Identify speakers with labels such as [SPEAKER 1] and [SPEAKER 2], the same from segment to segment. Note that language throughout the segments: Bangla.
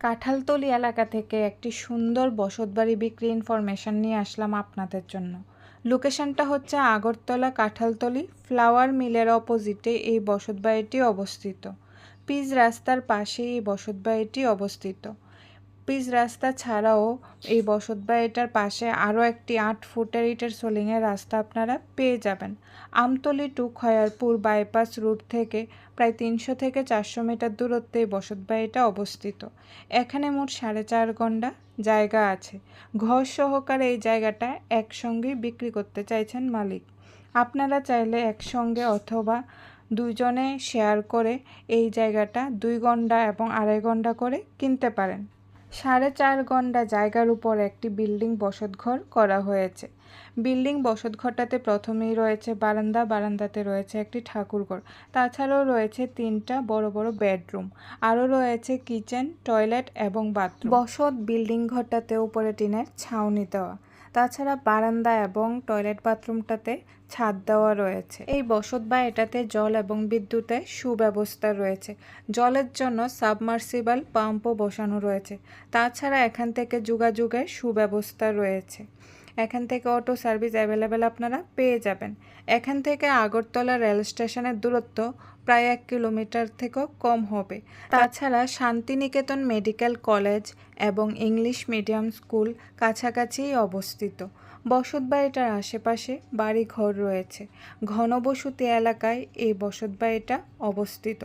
[SPEAKER 1] কাঁঠালতলী এলাকা থেকে একটি সুন্দর বসতবাড়ি বিক্রি ইনফরমেশন নিয়ে আসলাম আপনাদের জন্য। লোকেশনটা হচ্ছে আগরতলা কাঁঠালতলী ফ্লাওয়ার মিলের অপোজিটে এই বসতবাড়িটি অবস্থিত। পিচ রাস্তার পাশে এই বসতবাড়িটি অবস্থিত। পিচ রাস্তা ছাড়াও এই বসতবাড়িটার পাশে আরও একটি 8 ফুটের ইটের সোলিংয়ের রাস্তা আপনারা পেয়ে যাবেন। Amtali two Khayarpur bypass root থেকে প্রায় 300 থেকে 400 মিটার দূরত্বে এই বসতবাড়িটা অবস্থিত। এখানে মোট 4.5 ঘন্টা জায়গা আছে। ঘর সহকারে এই জায়গাটা একসঙ্গেই বিক্রি করতে চাইছেন মালিক। আপনারা চাইলে একসঙ্গে অথবা দুজনে শেয়ার করে এই জায়গাটা 2 ঘন্টা এবং 2.5 ঘন্টা করে কিনতে পারেন। 4.5 ঘন্টা জায়গার উপর একটি বিল্ডিং বসতঘর করা হয়েছে। বিল্ডিং বসতঘরটাতে প্রথমেই রয়েছে বারান্দা, বারান্দাতে রয়েছে একটি ঠাকুরঘর, তাছাড়াও রয়েছে 3টা বড় বড় বেডরুম, আরও রয়েছে কিচেন, টয়লেট এবং বাথরুম। বসত বিল্ডিং ঘরটাতে উপরে টিনের ছাউনি দেওয়া, তাছাড়া বারান্দা এবং টয়লেট বাথরুমটাতে ছাদ দেওয়া রয়েছে। এই বসত বাড়িটাতে জল এবং বিদ্যুতের সুব্যবস্থা রয়েছে। জলের জন্য সাবমার্সিবল পাম্পও বসানো রয়েছে। তাছাড়া এখান থেকে যোগাযোগের সুব্যবস্থা রয়েছে। এখান থেকে অটো সার্ভিস অ্যাভেলেবেল আপনারা পেয়ে যাবেন। এখান থেকে আগরতলা রেল স্টেশনের দূরত্ব প্রায় 1 কিলোমিটার থেকেও কম হবে। তাছাড়া শান্তিনিকেতন মেডিকেল কলেজ এবং ইংলিশ মিডিয়াম স্কুল কাছাকাছিই অবস্থিত। বসতবাড়িটার আশেপাশে বাড়িঘর রয়েছে। ঘনবসতি এলাকায় এই বসতবাড়িটা অবস্থিত।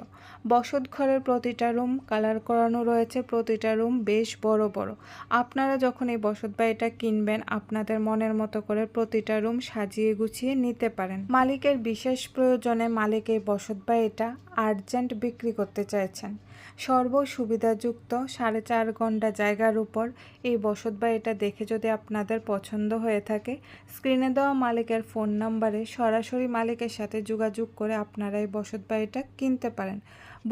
[SPEAKER 1] বসতঘরের প্রতিটা রুম কালার করানো রয়েছে, প্রতিটা রুম বেশ বড় বড়। আপনারা যখন এই বসতবাড়িটা কিনবেন আপনাদের মনের মতো করে প্রতিটা রুম সাজিয়ে গুছিয়ে নিতে পারেন। মালিকের বিশেষ প্রয়োজনে মালিক এই বসতবাড়িটা আর্জেন্ট বিক্রি করতে চাইছেন। সর্বসুবিধাযুক্ত 4.5 ঘন্টা জায়গার উপর এই বসতবাড়িটা দেখে যদি আপনাদের পছন্দ হয়ে থাকে, স্ক্রিনে দেওয়া মালিকের ফোন নাম্বারে সরাসরি মালিকের সাথে যোগাযোগ করে আপনারা এই বসতবাড়িটা কিনতে পারেন।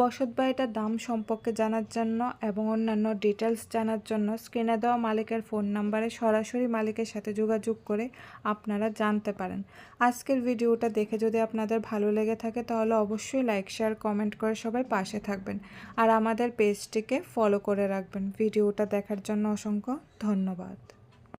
[SPEAKER 1] বসতবাড়িটার দাম সম্পর্কে জানার জন্য এবং অন্যান্য ডিটেলস জানার জন্য স্ক্রিনে দেওয়া মালিকের ফোন নাম্বারে সরাসরি মালিকের সাথে যোগাযোগ করে আপনারা জানতে পারেন। আজকের ভিডিওটা দেখে যদি আপনাদের ভালো লেগে থাকে তাহলে অবশ্যই লাইক, শেয়ার, কমেন্ট করে সবাই পাশে থাকবেন আর আমাদের পেজটিকে ফলো করে রাখবেন। ভিডিওটা দেখার জন্য অসংখ্য ধন্যবাদ।